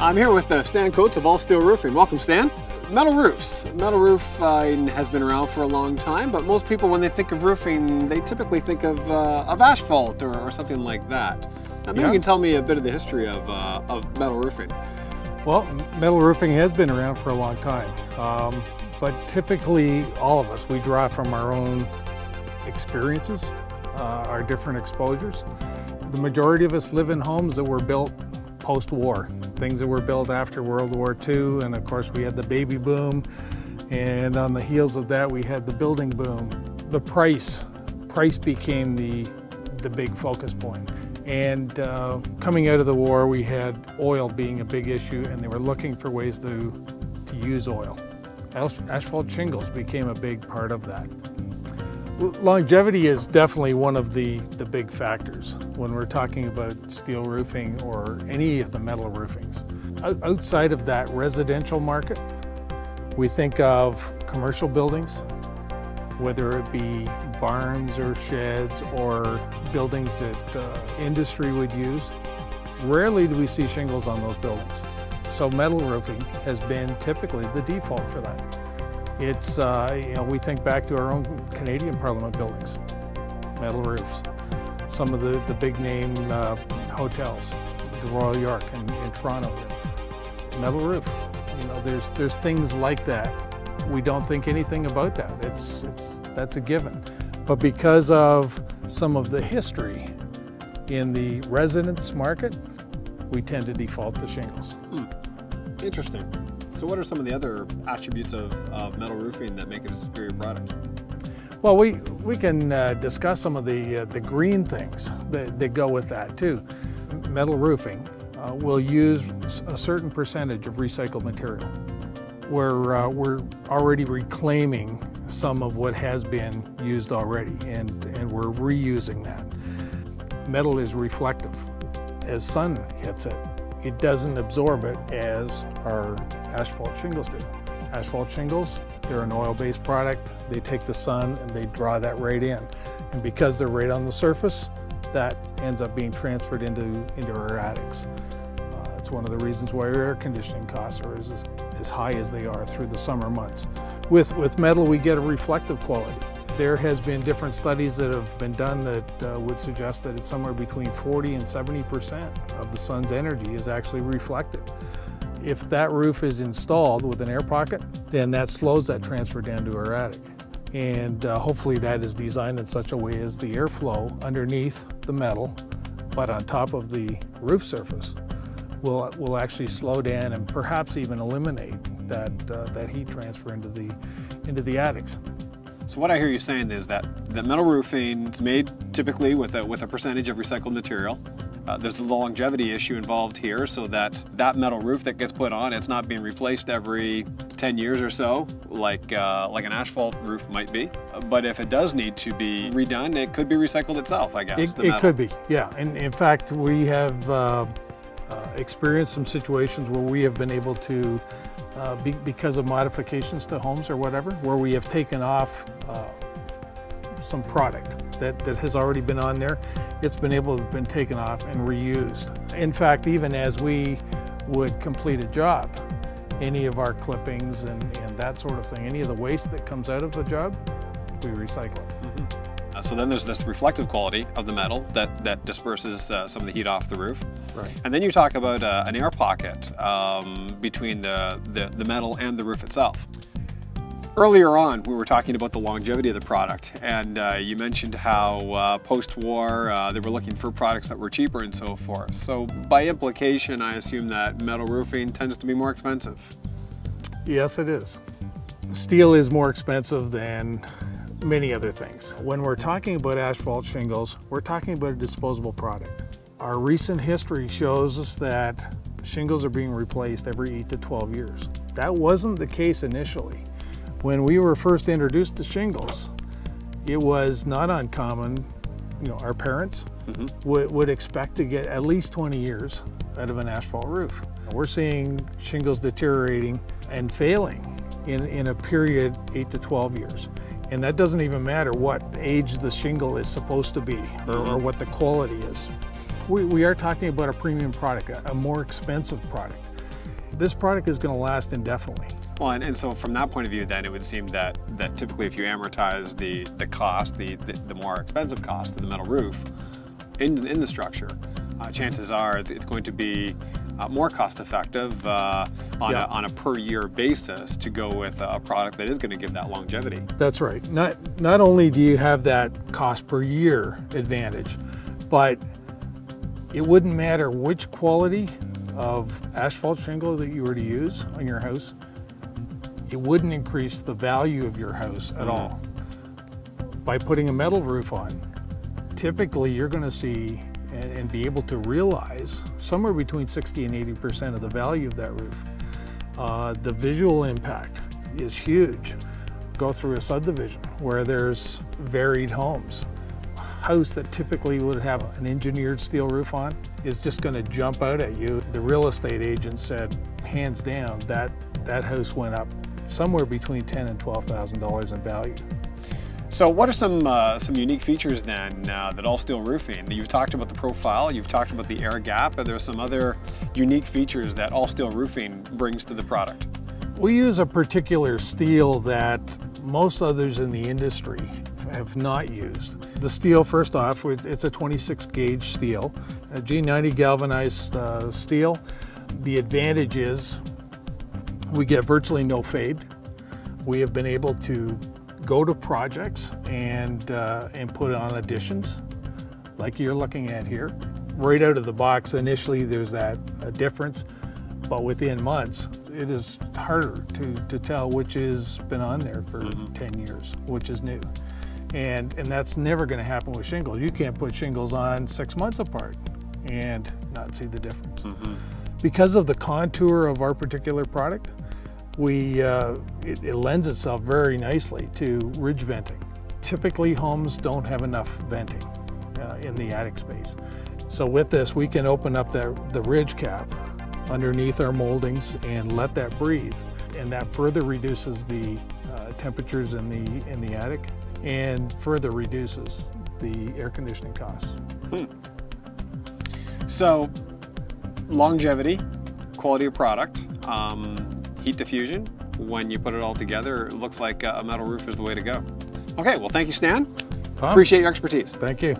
I'm here with Stan Coates of All Steel Roofing. Welcome, Stan. Metal roofs. Metal roof has been around for a long time, but most people, when they think of roofing, they typically think of asphalt or something like that. Now, maybe you can tell me a bit of the history of metal roofing. Well, metal roofing has been around for a long time, but typically all of us, we draw from our own experiences, our different exposures. The majority of us live in homes that were built post-war, things that were built after World War II, and of course we had the baby boom, and on the heels of that we had the building boom. The price became the big focus point. And coming out of the war, we had oil being a big issue, and they were looking for ways to use oil. Asphalt shingles became a big part of that. Longevity is definitely one of the big factors when we're talking about steel roofing or any of the metal roofings. Outside of that residential market, we think of commercial buildings, whether it be barns or sheds or buildings that industry would use. Rarely do we see shingles on those buildings. So metal roofing has been typically the default for that. It's, we think back to our own Canadian Parliament buildings, metal roofs. Some of the big name hotels, the Royal York in Toronto, metal roof. There's things like that. We don't think anything about that. That's a given. But because of some of the history in the residence market, we tend to default to shingles. Interesting. So what are some of the other attributes of metal roofing that make it a superior product? Well, we can discuss some of the green things that go with that too. Metal roofing will use a certain percentage of recycled material. We're already reclaiming some of what has been used already, and we're reusing that. Metal is reflective. As sun hits it, it doesn't absorb it as our asphalt shingles do. Asphalt shingles, they're an oil-based product. They take the sun and they draw that right in. And because they're right on the surface, that ends up being transferred into our attics. It's one of the reasons why our air conditioning costs are as high as they are through the summer months. With metal, we get a reflective quality. There has been different studies that have been done that would suggest that it's somewhere between 40 and 70% of the sun's energy is actually reflected. If that roof is installed with an air pocket, then that slows that transfer down to our attic. And hopefully that is designed in such a way as the airflow underneath the metal, but on top of the roof surface, will actually slow down and perhaps even eliminate that heat transfer into the attics. So what I hear you saying is that the metal roofing is made typically with a percentage of recycled material. There's the longevity issue involved here, so that metal roof that gets put on, it's not being replaced every 10 years or so, like an asphalt roof might be. But if it does need to be redone, it could be recycled itself, I guess. It could be, yeah. And in fact, we have experienced some situations where we have been able to, because of modifications to homes or whatever, where we have taken off some product that has already been on there. It's been able to been taken off and reused. In fact, even as we would complete a job, any of our clippings and that sort of thing, any of the waste that comes out of a job, we recycle it. So then there's this reflective quality of the metal that disperses some of the heat off the roof. Right. And then you talk about an air pocket between the metal and the roof itself. Earlier on, we were talking about the longevity of the product, and you mentioned how post-war they were looking for products that were cheaper and so forth. So by implication, I assume that metal roofing tends to be more expensive. Yes, it is. Steel is more expensive than many other things. When we're talking about asphalt shingles, we're talking about a disposable product. Our recent history shows us that shingles are being replaced every 8 to 12 years. That wasn't the case initially. When we were first introduced to shingles, it was not uncommon, our parents would expect to get at least 20 years out of an asphalt roof. We're seeing shingles deteriorating and failing in a period 8 to 12 years. And that doesn't even matter what age the shingle is supposed to be or what the quality is. We are talking about a premium product, a more expensive product. this product is going to last indefinitely. Well, and so from that point of view, then it would seem that typically if you amortize the cost, the more expensive cost of the metal roof in the structure, chances are it's going to be more cost effective on a per year basis to go with a product that is going to give that longevity. That's right. Not only do you have that cost per year advantage, but it wouldn't matter which quality of asphalt shingle that you were to use on your house. It wouldn't increase the value of your house at all. By putting a metal roof on, typically you're going to see and be able to realize somewhere between 60 and 80% of the value of that roof. The visual impact is huge. Go through a subdivision where there's varied homes. A house that typically would have an engineered steel roof on is just going to jump out at you. The real estate agent said, hands down, that house went up somewhere between $10,000 and $12,000 in value. So what are some unique features then that all steel roofing? You've talked about the profile, you've talked about the air gap. Are there some other unique features that all steel roofing brings to the product? We use a particular steel that most others in the industry have not used. The steel, first off, it's a 26 gauge steel, a G90 galvanized steel. The advantage is we get virtually no fade. We have been able to go to projects and put on additions like you're looking at here. Right out of the box, initially there's that difference, but within months, it is harder to tell which has been on there for 10 years, which is new. And that's never going to happen with shingles. You can't put shingles on 6 months apart and not see the difference. Because of the contour of our particular product, it lends itself very nicely to ridge venting. Typically, homes don't have enough venting in the attic space. So with this, we can open up the ridge cap underneath our moldings and let that breathe. And that further reduces the temperatures in the attic and further reduces the air conditioning costs. So longevity, quality of product, heat diffusion, when you put it all together, it looks like a metal roof is the way to go. Okay, well, thank you, Stan. Tom, appreciate your expertise. Thank you.